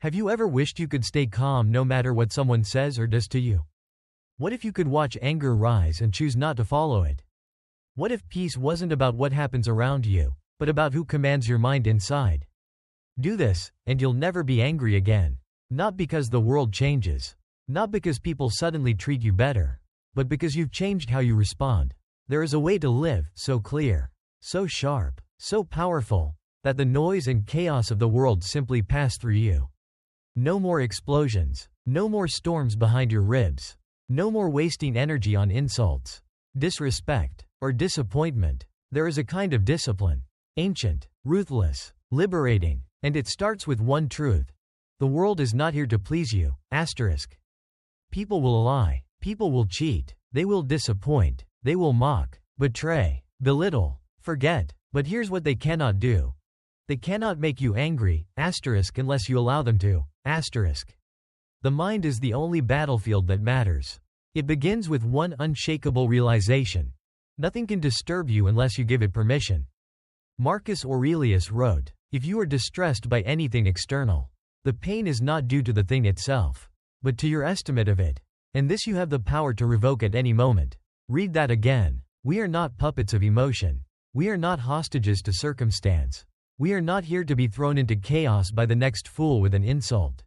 Have you ever wished you could stay calm no matter what someone says or does to you? What if you could watch anger rise and choose not to follow it? What if peace wasn't about what happens around you, but about who commands your mind inside? Do this, and you'll never be angry again. Not because the world changes. Not because people suddenly treat you better. But because you've changed how you respond. There is a way to live, so clear, so sharp, so powerful, that the noise and chaos of the world simply pass through you. No more explosions. No more storms behind your ribs. No more wasting energy on insults, disrespect, or disappointment. There is a kind of discipline. Ancient, ruthless, liberating, and it starts with one truth. The world is not here to please you. People will lie. People will cheat. They will disappoint. They will mock, betray, belittle, forget. But here's what they cannot do. They cannot make you angry, unless you allow them to, The mind is the only battlefield that matters. It begins with one unshakable realization. Nothing can disturb you unless you give it permission. Marcus Aurelius wrote, "If you are distressed by anything external, the pain is not due to the thing itself, but to your estimate of it. And this you have the power to revoke at any moment." Read that again. We are not puppets of emotion. We are not hostages to circumstance. We are not here to be thrown into chaos by the next fool with an insult.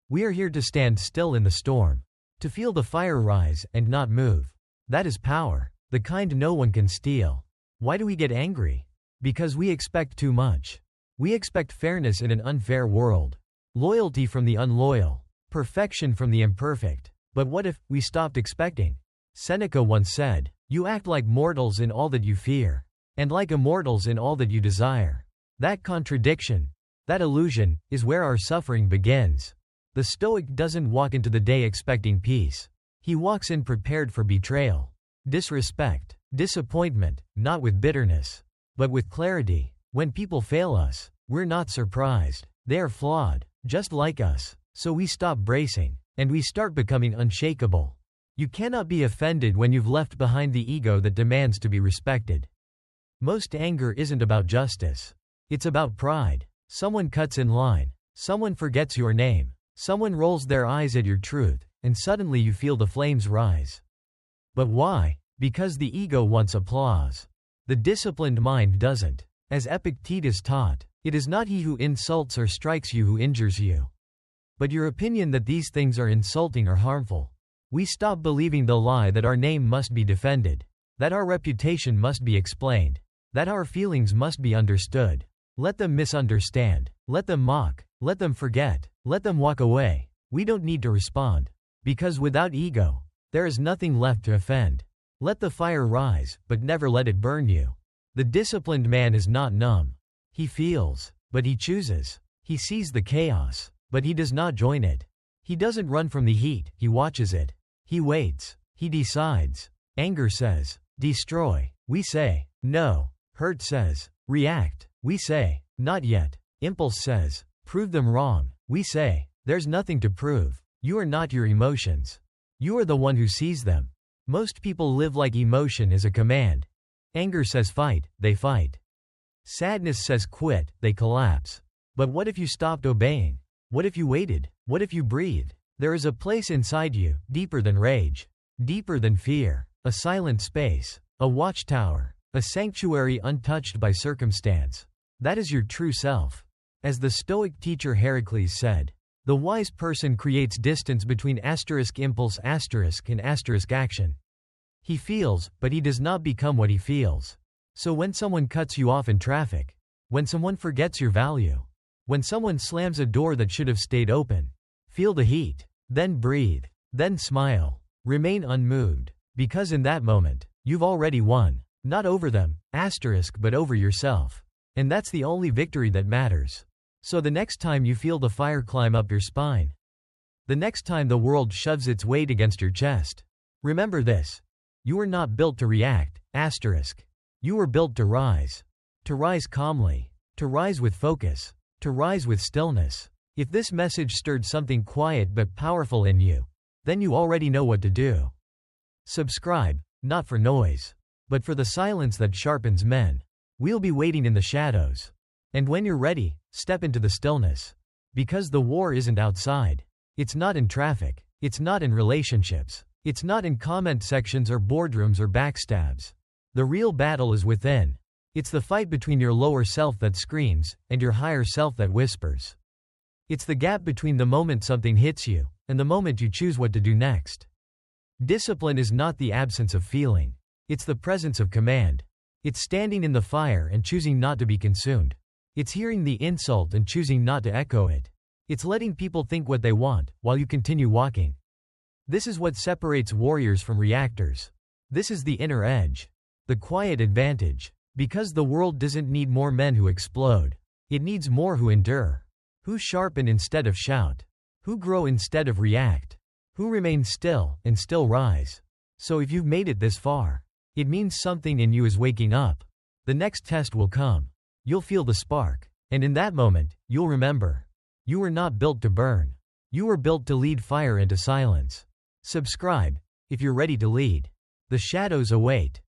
We are here to stand still in the storm, to feel the fire rise and not move. That is power, the kind no one can steal. Why do we get angry? Because we expect too much. We expect fairness in an unfair world, loyalty from the unloyal, perfection from the imperfect. But what if we stopped expecting? Seneca once said, "You act like mortals in all that you fear, and like immortals in all that you desire." That contradiction, that illusion, is where our suffering begins. The Stoic doesn't walk into the day expecting peace. He walks in prepared for betrayal, disrespect, disappointment, not with bitterness, but with clarity. When people fail us, we're not surprised. They are flawed, just like us. So we stop bracing, and we start becoming unshakable. You cannot be offended when you've left behind the ego that demands to be respected. Most anger isn't about justice. It's about pride. Someone cuts in line. Someone forgets your name. Someone rolls their eyes at your truth, and suddenly you feel the flames rise. But why? Because the ego wants applause. The disciplined mind doesn't. As Epictetus taught, it is not he who insults or strikes you who injures you, but your opinion that these things are insulting or harmful. We stop believing the lie that our name must be defended, that our reputation must be explained, that our feelings must be understood. Let them misunderstand. Let them mock. Let them forget. Let them walk away. We don't need to respond. Because without ego, there is nothing left to offend. Let the fire rise, but never let it burn you. The disciplined man is not numb. He feels, but he chooses. He sees the chaos, but he does not join it. He doesn't run from the heat, he watches it. He waits. He decides. Anger says, "Destroy." We say, "No." Hurt says, "React." We say, "Not yet." Impulse says, "Prove them wrong." We say, "There's nothing to prove. You are not your emotions. You are the one who sees them." Most people live like emotion is a command. Anger says fight, they fight. Sadness says quit, they collapse. But what if you stopped obeying? What if you waited? What if you breathed? There is a place inside you, deeper than rage, deeper than fear, a silent space, a watchtower, a sanctuary untouched by circumstance. That is your true self. As the Stoic teacher Heracles said, the wise person creates distance between impulse and action. He feels, but he does not become what he feels. So when someone cuts you off in traffic, when someone forgets your value, when someone slams a door that should have stayed open, feel the heat, then breathe, then smile, remain unmoved, because in that moment, you've already won, not over them, but over yourself. And that's the only victory that matters. So the next time you feel the fire climb up your spine, the next time the world shoves its weight against your chest, remember this. You were not built to react, You were built to rise calmly, to rise with focus, to rise with stillness. If this message stirred something quiet but powerful in you, then you already know what to do. Subscribe, not for noise, but for the silence that sharpens men. We'll be waiting in the shadows. And when you're ready, step into the stillness. Because the war isn't outside. It's not in traffic. It's not in relationships. It's not in comment sections or boardrooms or backstabs. The real battle is within. It's the fight between your lower self that screams and your higher self that whispers. It's the gap between the moment something hits you and the moment you choose what to do next. Discipline is not the absence of feeling. It's the presence of command. It's standing in the fire and choosing not to be consumed. It's hearing the insult and choosing not to echo it. It's letting people think what they want while you continue walking. This is what separates warriors from reactors. This is the inner edge. The quiet advantage. Because the world doesn't need more men who explode. It needs more who endure. Who sharpen instead of shout. Who grow instead of react. Who remain still and still rise. So if you've made it this far, it means something in you is waking up. The next test will come. You'll feel the spark. And in that moment, you'll remember. You were not built to burn. You were built to lead fire into silence. Subscribe if you're ready to lead. The shadows await.